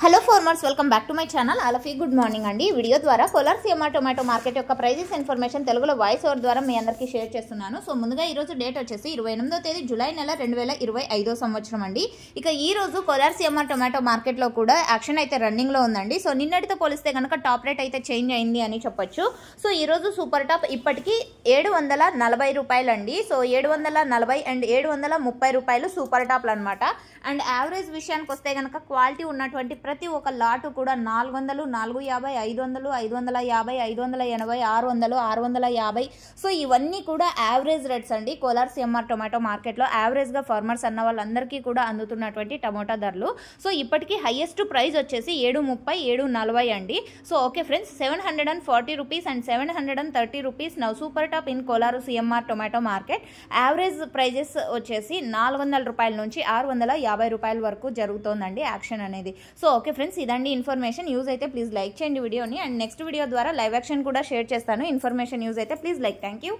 Hello farmers, welcome back to my channel. All good morning అండి. Video ద్వారా Kolar CMR tomato market యొక్క prices information తెలుగులో voice over ద్వారా మీ అందరికీ షేర్ చేస్తున్నాను. సో ముందుగా ఈరోజు డేట్ వచ్చేసి 28వ తేదీ జూలై నెల 2025 సంవత్సరం అండి. ఇక ఈ రోజు కోలార్ సీఎంఆర్ టొమాటో మార్కెట్లో కూడా యాక్షన్ అయితే రన్నింగ్లో ఉందండి. సో నిన్నటితో పోలిస్తే కనుక టాప్ రేట్ అయితే చేంజ్ అయింది అని చెప్పొచ్చు. సో ఈరోజు సూపర్ టాప్ ఇప్పటికీ 740 రూపాయలు అండి. సో 740 అండ్ 730 రూపాయలు సూపర్ టాప్లు అనమాట. అండ్ యావరేజ్ విషయానికి వస్తే కనుక క్వాలిటీ ఉన్నటువంటి ప్రతి ఒక్క లాటు కూడా 400, 450, 500, 550, 580, 600, 650. సో ఇవన్నీ కూడా యావరేజ్ రేట్స్ అండి. కోలార్ సీఎంఆర్ టొమాటో మార్కెట్లో యావరేజ్గా ఫార్మర్స్ అన్న వాళ్ళందరికీ కూడా అందుతున్నటువంటి టమోటా ధరలు. సో ఇప్పటికీ హైయెస్ట్ ప్రైస్ వచ్చేసి 730, 740 అండి. So okay friends, 740 rupees and 730 rupees now super top in Kolar CMR tomato market. Average prices వచ్చేసి 400 రూపాయల నుంచి 650 రూపాయల వరకు జరుగుతోందండి యాక్షన్ అనేది. సో ఓకే ఫ్రెండ్స్, ఇదండి ఇన్ఫర్మేషన్. యూజ్ అయితే ప్లీజ్ లైక్ చేయండి వీడియోని. అండ్ నెక్స్ట్ వీడియో ద్వారా లైవ్ యాక్షన్ కూడా షేర్ చేస్తాను. ఇన్ఫర్మేషన్ యూజ్ అయితే ప్లీజ్ లైక్. Thank you.